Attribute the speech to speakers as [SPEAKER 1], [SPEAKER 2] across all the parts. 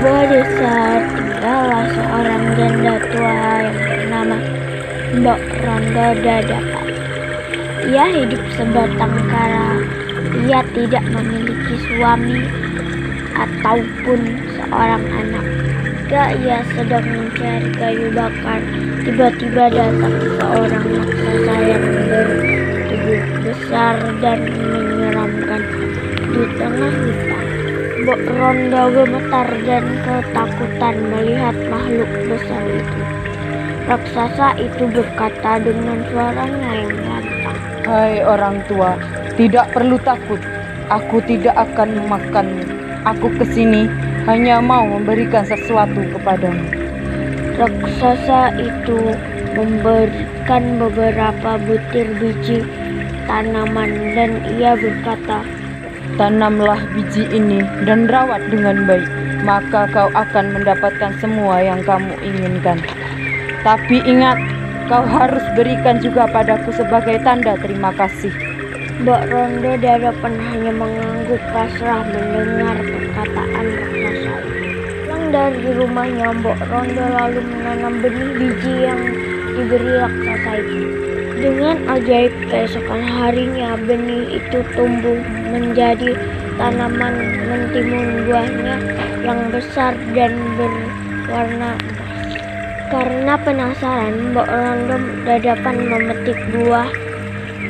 [SPEAKER 1] sebuah desa tinggallah seorang janda tua yang bernama Mbok Rondo Dadapan. Ia hidup sebatang kara. Ia tidak memiliki suami ataupun seorang anak. Ketika ia sedang mencari kayu bakar, tiba-tiba datang seorang raksasa yang bertubuh besar dan menyeramkan di tengah hutan. Mbok Rondo gemetar dan ketakutan melihat makhluk besar itu. Raksasa itu berkata dengan suaranya yang lantang,
[SPEAKER 2] "Hai orang tua, tidak perlu takut. Aku tidak akan memakanmu. Aku kesini hanya mau memberikan sesuatu kepadamu."
[SPEAKER 1] Raksasa itu memberikan beberapa butir biji tanaman dan ia berkata,
[SPEAKER 2] "Tanamlah biji ini dan rawat dengan baik, maka kau akan mendapatkan semua yang kamu inginkan. Tapi ingat, kau harus berikan juga padaku sebagai tanda terima kasih."
[SPEAKER 1] Mbok Rondo Dadapan hanya mengangguk pasrah mendengar perkataan raksasa itu. Pulang dari rumahnya, Mbok Rondo lalu menanam benih biji yang diberi raksasa itu. Dengan ajaib, keesokan harinya benih itu tumbuh menjadi tanaman mentimun, buahnya yang besar dan berwarna emas. Karena penasaran, Mbok Rondo Dadapan memetik buah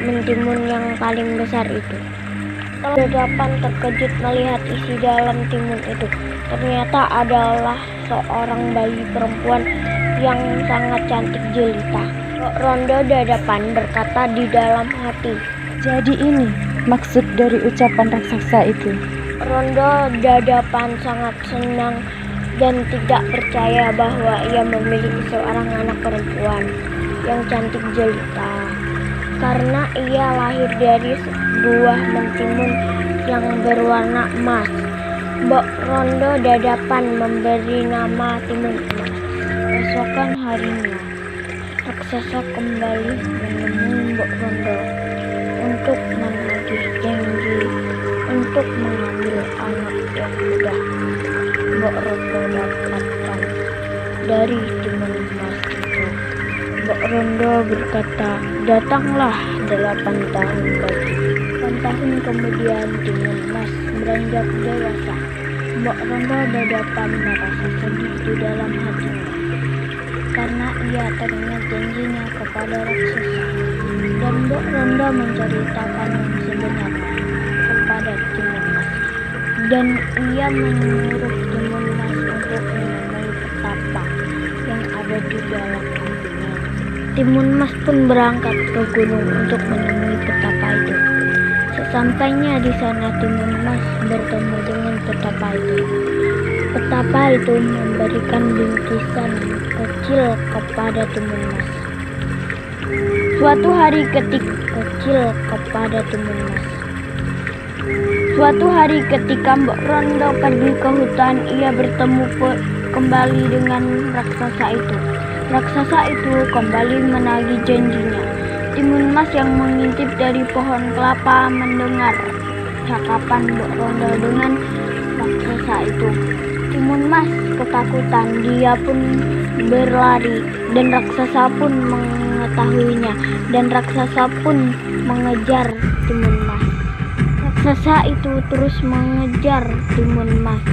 [SPEAKER 1] mentimun yang paling besar itu. Dadapan terkejut melihat isi dalam timun itu. Ternyata adalah seorang bayi perempuan yang sangat cantik jelita. Mbok Rondo Dadapan berkata di dalam hati,
[SPEAKER 2] Jadi ini maksud dari ucapan raksasa itu.
[SPEAKER 1] Rondo Dadapan sangat senang dan tidak percaya bahwa ia memiliki seorang anak perempuan yang cantik jelita. Karena ia lahir dari buah mentimun yang berwarna emas, Mbok Rondo Dadapan memberi nama timun emas. Esokan harinya, raksasa kembali menemui Mbok Rondo untuk menagih janji untuk mengambil anak yang sudah Mbok Rondo dapatkan dari timun emas itu. Mbok Rondo berkata, "Datanglah 8 tahun lagi." 8 tahun kemudian timun emas beranjak dewasa. Mbok Rondo Dadapan merasa sedih di dalam hatinya karena ia teringat janjinya kepada raksasa. Dan Mbok Rondo menceritakan yang sebenarnya kepada timun emas. Dan ia menyuruh timun emas untuk menemui petapa yang ada di dalam kampungnya. Timun emas pun berangkat ke gunung untuk menemui petapa itu. Sesampainya di sana, timun emas bertemu dengan petapa itu. Petapa itu memberikan bingkisan kecil kepada timun emas. Suatu hari ketika Mbok Rondo pergi ke hutan, ia bertemu kembali dengan raksasa itu. Raksasa itu kembali menagih janjinya. Timun emas yang mengintip dari pohon kelapa mendengar cakapan Mbok Rondo dengan raksasa itu. Timun emas ketakutan, dia pun berlari dan raksasa pun mengetahuinya dan raksasa pun mengejar timun emas. Raksasa itu terus mengejar timun emas.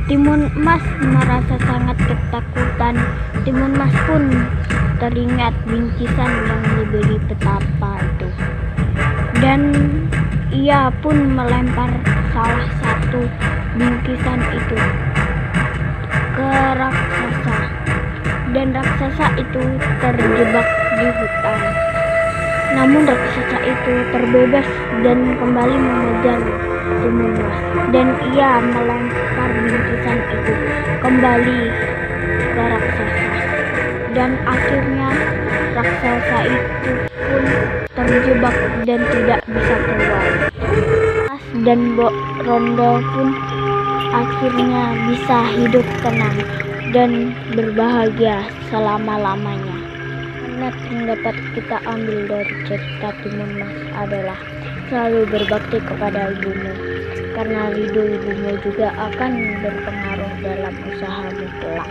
[SPEAKER 1] Timun emas merasa sangat ketakutan. Timun emas pun teringat bingkisan yang diberi petapa itu. Dan ia pun melempar salah satu bingkisan itu ke raksasa. Dan raksasa itu terjebak di hutan. Namun raksasa itu terbebas dan kembali mengejar timun emas. Dan ia melempar bingkisan itu kembali ke raksasa. Dan akhirnya raksasa itu pun terjebak dan tidak bisa keluar. Dan Mbok Rondo pun akhirnya bisa hidup tenang dan berbahagia selama-lamanya. Manfaat yang dapat kita ambil dari cerita timun emas adalah selalu berbakti kepada ibumu, karena ridho ibumu juga akan berpengaruh dalam usahamu kelak.